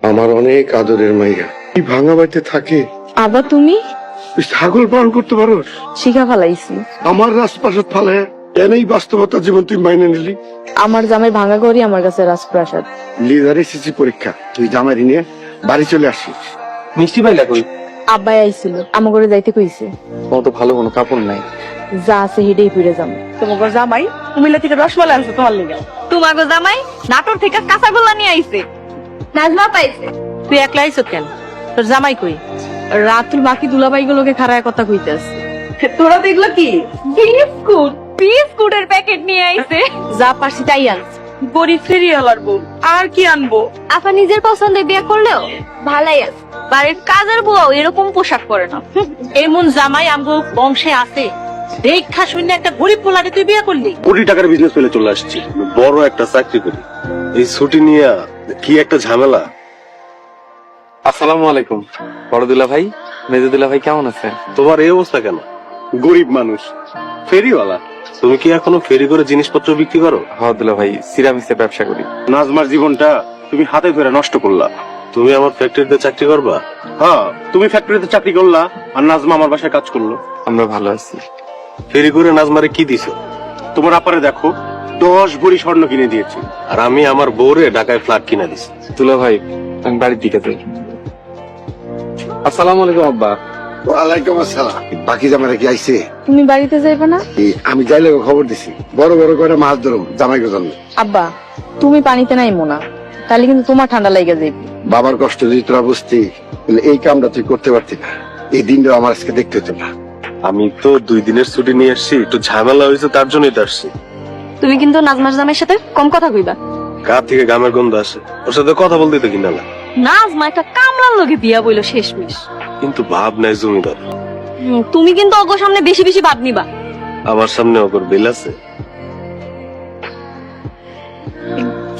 আমার অনেক আদরের মাইয়া এই ভাঙা বাড়িতে থাকে। আবার তুমি তুই ছাগল পালন করতে পারো? শিখা ফেলাইছি। আমার রাজপ্রাসাদ ফালে এনেই বাস্তবতা জীবন তুই মাইনে নিলি। আমার জামাই ভাঙা ঘরই আমার কাছে রাজপ্রাসাদ। লিডার এসেছি পরীক্ষা, তুই জামাই নিয়ে বাড়ি চলে আসিস। মিষ্টি পাইলা কই? আব্বাই আইছিল আমার ঘরে যাইতে কইছে। তোমার তো ভালো কোনো কাপড় নাই। যা আছে হেডেই ফিরে যাম। তোমার জামাই কুমিল্লা থেকে রসমালাই আনছে তোমার লেগে। তোমার জামাই নাটোর থেকে কাঁচাগোল্লা নিয়ে আইছে। নাজমা পাইছে। তুই একলা আইছত কেন? তোর জামাই কই? রাতুল বাকি দুলাভাই গুলোকে খারায় কথা কইতাছে। তোরা দেখলো কি? বিস্কুট বিস্কুটের প্যাকেট নিয়ে আইছে। যা পারছি তাই আনছে। গরিব ফেরিওয়ালার বউ আর কি আনবো? আপা নিজের পছন্দে বিয়ে করলেও ভালাই আছে। বাড়ির কাজের বউ এরকম পোশাক পরে না। এমন জামাই আমগো বংশে আছে? দেখা শুনে একটা গরিব পোলারে তুই বিয়ে করলি? কোটি টাকার বিজনেস পেলে চলে আসছি, বড় একটা চাকরি করি। এই ছুটি নিয়ে কি একটা ঝামেলা। আসসালামু আলাইকুম। বড় দুলা ভাই, মেজো দুলা ভাই কেমন আছেন? তোমার এই অবস্থা কেন? গরিব মানুষ, ফেরিওয়ালা। তুমি কি এখনো ফেরি করে জিনিসপত্র বিক্রি করো? হ্যাঁ দুলা ভাই, সিরামিক্সের ব্যবসা করি। নাজমার জীবনটা তুমি হাতে ধরে নষ্ট করলা। তুমি আমার ফ্যাক্টরিতে চাকরি করবা? হ্যাঁ, তুমি ফ্যাক্টরিতে চাকরি করলা আর নাজমা আমার বাসায় কাজ করলো। আমরা ভালো আছি। ফেরি করে নাজমারে কি দিছো? তোমার আপারে দেখো, 10 ভরি স্বর্ণ কিনে দিয়েছি, আর আমি আমার বউরে ঢাকায় ফ্ল্যাট কিনে দিছি। দুলা ভাই, আমি বাড়ির দিকে যাই। আসসালামু আলাইকুম আব্বা। ওয়ালাইকুম আসসালাম। বাকি জামাইরা কি আইছে? তুমি বাড়িতে যাইবে না? আমি যাইলে খবর দিছি, বড় বড় করে মাছ ধরুম জামাইকে জন্য। আব্বা তুমি পানিতে নাইমো না, তাহলে কিন্তু তোমার ঠান্ডা লাগা যাইবে। বাবার কষ্ট যদি তোরা বুঝতি, তাহলে এই কামটা তুই করতে পারতি না। এই দিনটা আমার আজকে দেখতে হতো না। আমি তো 2 দিনের ছুটি নিয়ে আসছি, একটু ঝামেলা হয়েছে তার জন্যই তো আসছি। তুমি কিন্তু নাজমার জামাইয়ের সাথে কম কথা কইবা। কার থেকে গামের গন্ধ আসে, ওর সাথে কথা বলতে তো কিনা না। নাজমা একটা কামলার লগে বিয়া বইলো শেষমেশ। কিন্তু ভাব নাই জমিদার। তুমি কিন্তু অগো সামনে বেশি বেশি ভাব নিবা। আমার সামনে ওর বিল আছে।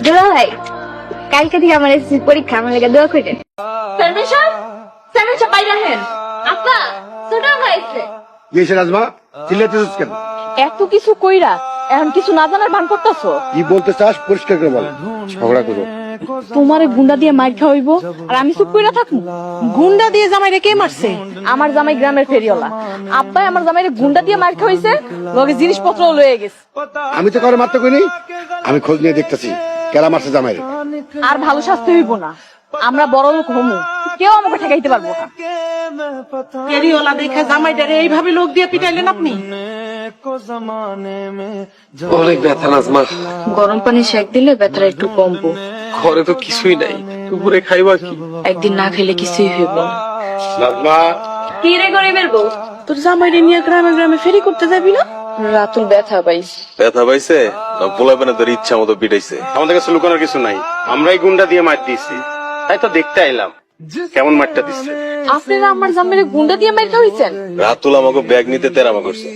দুলা ভাই, কালকে থেকে আমার এসএসসি পরীক্ষা, আমার লেগে দোয়া কইরেন। সারমেশা বাইরে হেন। আপা, ছোট ভাইছে। গিয়েছে রাজমা, চিল্লাইতেছিস কেন? এত কিছু কইরা এখন কিছু না জানার ভান করতেছো। কি বলতে চাস পরিষ্কার করে বল। ঝগড়া করো। তোমারে গুন্ডা দিয়ে মার খাওয়াইব আর আমি চুপ কইরা থাকবো? গুন্ডা দিয়ে জামাইরে কে মারছে? আমার জামাই গ্রামের ফেরিওয়ালা। আব্বাই আমার জামাইরে গুন্ডা দিয়ে মার খাওয়াইছে, লগে জিনিসপত্র লয়ে গেছে। আমি তো কারো মারতে কইনি, আমি খোঁজ নিয়ে দেখতেছি কেরা মারছে জামাইরে। আর ভালো শাস্তি হইব না, আমরা বড় লোক হমু, কেউ আমাকে ঠেকাইতে পারবো না। ফেরিওয়ালা দেখে জামাইটারে এইভাবে লোক দিয়ে পিটাইলেন আপনি? অনেক ব্যথা নাজমা। গরম পানি সেক দিলে ব্যথাটা একটু কমবো। ঘরে তো কিছুই নাই, দুপুরে খাইবা কি? একদিন না খেলে কিছুই হইব না। রাজমা, কি রে গরিবের বউ? তোর জামাইরে নিয়ে গ্রামে গ্রামে ফেরি করতে যাবি না? রাতুল ব্যথা পাইছে। ব্যথা পাইছে না পোলাপানে তোর ইচ্ছা মতো পিটাইছে? আমাদের কাছে লুকানোর কিছু নাই, আমরাই গুন্ডা দিয়ে মার দিয়েছি, তাই তো দেখতে আইলাম কেমন মারটা দিচ্ছে। আপনারা আমার জামাইরে গুন্ডা দিয়ে মার খাওয়াইছেন? রাতুল আমাকে ব্যাগ নিতে তেরামা করছে,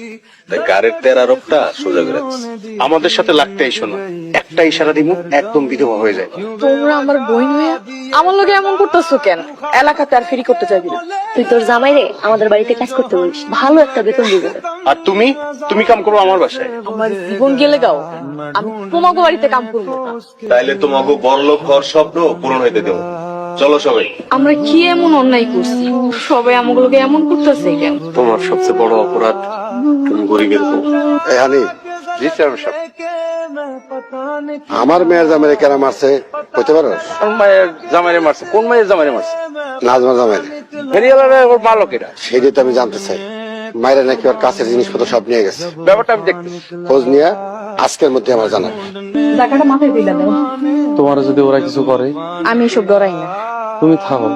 তাই গাড়ির তেরারোপটা সোজা করে দিচ্ছে। আমাদের সাথে লাগতে আইসো না, একটা ইশারা দিব একদম বিধবা হয়ে যায়। তোমরা আমার বোন হয়ে আমার লগে এমন করতেছো কেন? এলাকাতে আর ফেরি করতে যাবি না। তুই তোর জামাইরে আমাদের বাড়িতে কাজ করতে বলিস, ভালো একটা বেতন দিবে। আর তুমি তুমি কাম করো আমার বাসায়। আমার জীবন গেলে গাও, আমি তোমাকে বাড়িতে কাম করবো না। তাইলে তোমাকে বড়লোক হওয়ার স্বপ্ন পূরণ হইতে দেবো। চলো সবাই। আমরা কি এমন অন্যায় করছি সবাই আমাগুলোকে এমন করতেছে কেন? তোমার সবচেয়ে বড় অপরাধ তুমি গরিবের বউ। আমার মেয়ের জামাইরে কেরা মারছে কইতে পারো? মায়ের জামাইরে মারছে? কোন মায়ের জামাইরে মারছে? নাজমার জামাইরে। ফেরিওয়ালারা ওর মারলো কেটা? সেটাই তো আমি জানতে চাই। মায়েরা নাকি ওর কাছের জিনিসপত্র সব নিয়ে গেছে। ব্যাপারটা আমি দেখতেছি। খোঁজ নিয়ে আজকের মধ্যে আমার জানাবে। টাকাটা মাথায় দিলা দাও। তোমার যদি ওরা কিছু করে? আমি এসব ডরাই না। তুমি থাকো,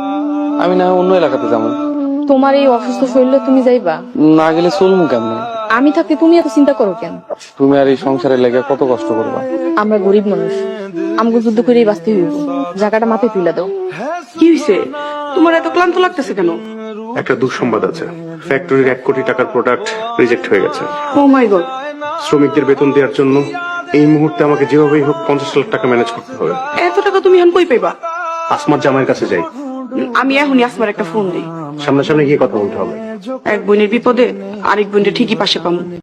আমি না অন্য এলাকাতে যাবো। তোমার এই অসুস্থ শরীরে তুমি যাইবা, না গেলে চলমু কেমনে? আমি থাকতে তুমি এত চিন্তা করো কেন? তুমি আর এই সংসারে লেগে কত কষ্ট করবা? আমরা গরিব মানুষ, আমাকে যুদ্ধ করেই বাঁচতে হইব। জায়গাটা মাথায় তুলে দাও। কি হয়েছে? তোমার এত ক্লান্ত লাগতেছে কেন? একটা দুঃসংবাদ আছে, ফ্যাক্টরির 1 কোটি টাকার প্রোডাক্ট রিজেক্ট হয়ে গেছে। ও মাই গড। শ্রমিকদের বেতন দেওয়ার জন্য এই মুহূর্তে আমাকে যেভাবেই হোক 50 লাখ টাকা ম্যানেজ করতে হবে। এত টাকা তুমি এখন কই পাইবা? আসমার জামাইয়ের কাছে যাই, আমি এখনই আসমার একটা ফোন দিই। সামনাসামনি গিয়ে কথা বলতে হবে। এক বোনের বিপদে আরেক বোনের ঠিকই পাশে পাবো।